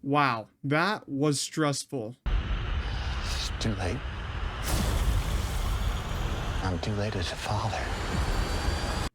Wow, that was stressful. It's too late. I'm too late as a father.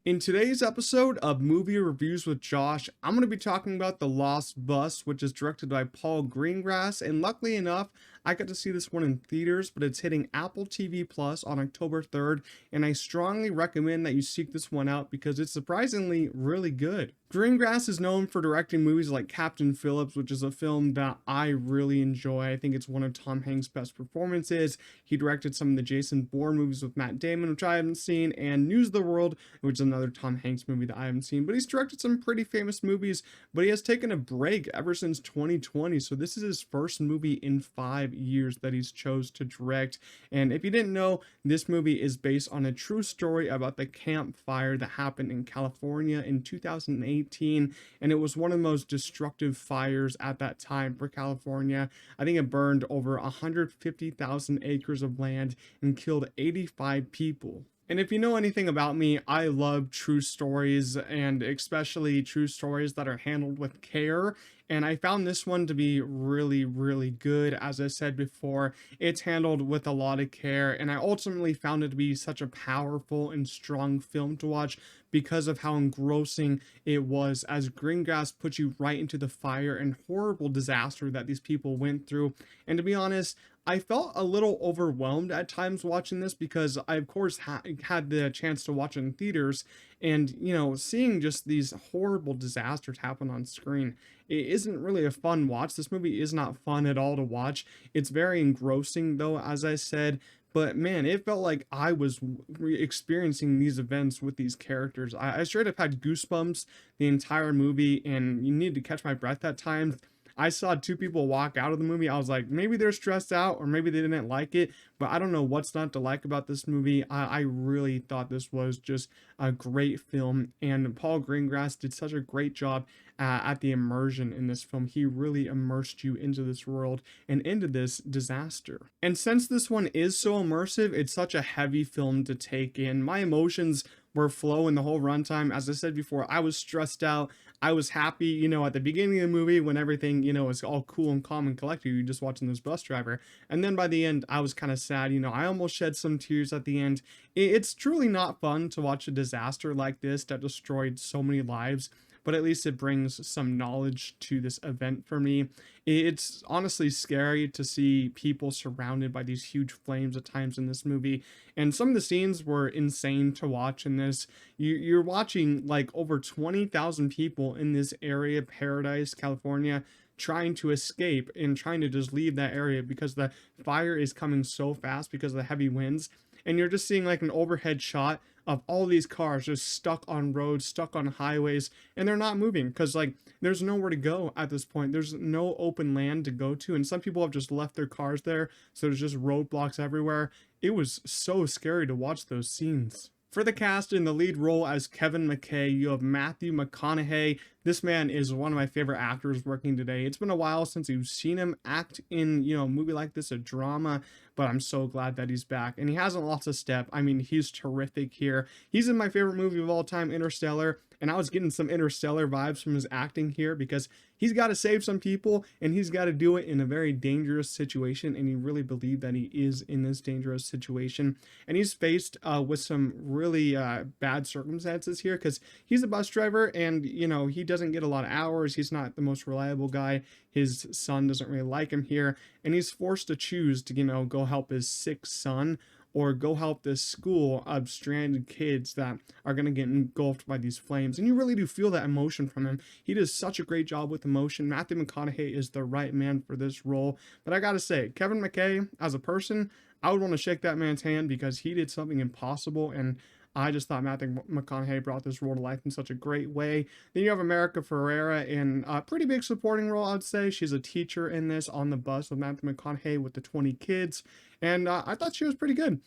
In today's episode of Movie Reviews with Josh, I'm going to be talking about The Lost Bus, which is directed by Paul Greengrass, and luckily enough, I got to see this one in theaters, but it's hitting Apple TV Plus on October 3rd, and I strongly recommend that you seek this one out because it's surprisingly really good. Greengrass is known for directing movies like Captain Phillips, which is a film that I really enjoy. I think it's one of Tom Hanks' best performances. He directed some of the Jason Bourne movies with Matt Damon, which I haven't seen, and News of the World, which is another Tom Hanks movie that I haven't seen. But he's directed some pretty famous movies, but he has taken a break ever since 2020. So this is his first movie in 5 years that he's chose to direct. And if you didn't know, this movie is based on a true story about the campfire that happened in California in 2008. And it was one of the most destructive fires at that time for California. I think it burned over 150,000 acres of land and killed 85 people. And if you know anything about me, I love true stories, and especially true stories that are handled with care. And I found this one to be really, really good. As I said before, it's handled with a lot of care. And I ultimately found it to be such a powerful and strong film to watch because of how engrossing it was, as Greengrass puts you right into the fire and horrible disaster that these people went through. And to be honest, I felt a little overwhelmed at times watching this because I, of course, had the chance to watch it in theaters. And, seeing just these horrible disasters happen on screen, it isn't really a fun watch. This movie is not fun at all to watch. It's very engrossing, though, as I said. But man, it felt like I was experiencing these events with these characters. I straight up had goosebumps the entire movie, and you need to catch my breath at times. I saw two people walk out of the movie. I was like, maybe they're stressed out or maybe they didn't like it, but I don't know what's not to like about this movie. I really thought this was just a great film, and Paul Greengrass did such a great job at the immersion in this film. He really immersed you into this world and into this disaster. And since this one is so immersive, it's such a heavy film to take in. My emotions were flowing the whole runtime. As I said before, I was stressed out. I was happy, at the beginning of the movie when everything, is all cool and calm and collected. You're just watching this bus driver. And then by the end, I was kind of sad. I almost shed some tears at the end. It's truly not fun to watch a disaster like this that destroyed so many lives, but at least it brings some knowledge to this event for me. It's honestly scary to see people surrounded by these huge flames at times in this movie, and some of the scenes were insane to watch in this. You're watching like over 20,000 people in this area, Paradise, California, trying to escape and trying to just leave that area because the fire is coming so fast because of the heavy winds. And you're just seeing like an overhead shot of all these cars just stuck on roads, stuck on highways, and they're not moving because like there's nowhere to go at this point. There's no open land to go to, and some people have just left their cars there, so there's just roadblocks everywhere. It was so scary to watch those scenes. For the cast, in the lead role as Kevin McKay, you have Mathew McConaughey. This man is one of my favorite actors working today. It's been a while since you've seen him act in, a movie like this, a drama, but I'm so glad that he's back. And he hasn't lost a step. I mean, he's terrific here. He's in my favorite movie of all time, Interstellar, and I was getting some Interstellar vibes from his acting here because he's got to save some people and he's got to do it in a very dangerous situation, and he really believed that he is in this dangerous situation. And he's faced with some really bad circumstances here because he's a bus driver, and he doesn't get a lot of hours. He's not the most reliable guy. His son doesn't really like him here, and he's forced to choose to go help his sick son or go help this school of stranded kids that are going to get engulfed by these flames. And you really do feel that emotion from him. He does such a great job with emotion. Matthew McConaughey is the right man for this role. But I gotta say, Kevin McKay, as a person, I would want to shake that man's hand because he did something impossible, and I just thought Matthew McConaughey brought this role to life in such a great way. Then you have America Ferrera in a pretty big supporting role, I'd say. She's a teacher in this on the bus with Matthew McConaughey with the 20 kids. And I thought she was pretty good.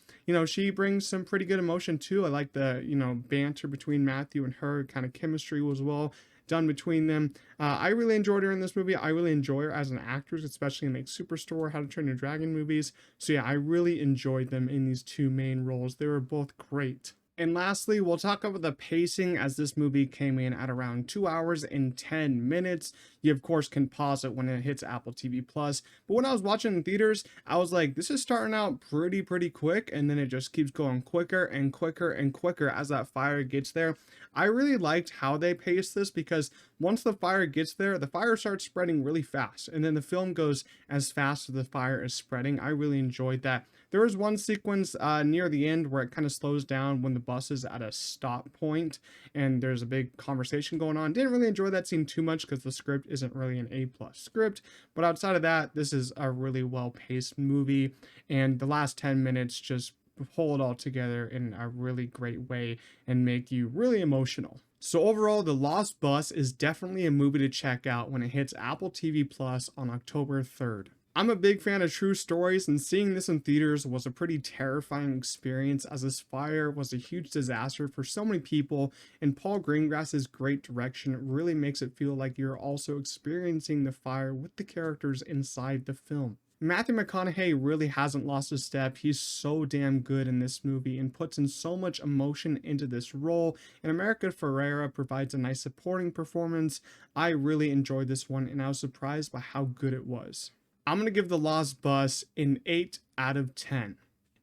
She brings some pretty good emotion too. I like the, banter between Matthew and her, kind of chemistry was well done between them. I really enjoyed her in this movie. I really enjoy her as an actress, especially in like Superstore, How to Train Your Dragon movies. So yeah, I really enjoyed them in these two main roles. They were both great. And lastly, we'll talk about the pacing, as this movie came in at around 2 hours and 10 minutes. You of course can pause it when it hits Apple TV Plus. But when I was watching in theaters, I was like, this is starting out pretty quick, and then it just keeps going quicker and quicker and quicker as that fire gets there. I really liked how they paced this, because once the fire gets there, the fire starts spreading really fast, and then the film goes as fast as the fire is spreading. I really enjoyed that. There was one sequence near the end where it kind of slows down when the bus is at a stop point and there's a big conversation going on. Didn't really enjoy that scene too much because the script isn't really an A+ script, but outside of that, this is a really well paced movie, and the last 10 minutes just pull it all together in a really great way and make you really emotional. So overall, The Lost Bus is definitely a movie to check out when it hits Apple TV Plus on October 3rd. I'm a big fan of true stories, and seeing this in theaters was a pretty terrifying experience, as this fire was a huge disaster for so many people, and Paul Greengrass's great direction really makes it feel like you're also experiencing the fire with the characters inside the film. Matthew McConaughey really hasn't lost a step. He's so damn good in this movie and puts in so much emotion into this role, and America Ferrera provides a nice supporting performance. I really enjoyed this one, and I was surprised by how good it was. I'm going to give The Lost Bus an 8 out of 10.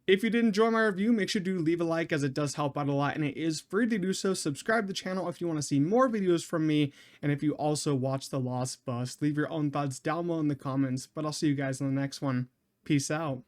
If you did enjoy my review, make sure to leave a like, as it does help out a lot, and it is free to do so. Subscribe to the channel if you want to see more videos from me, and if you also watch The Lost Bus, leave your own thoughts down below in the comments, but I'll see you guys in the next one. Peace out.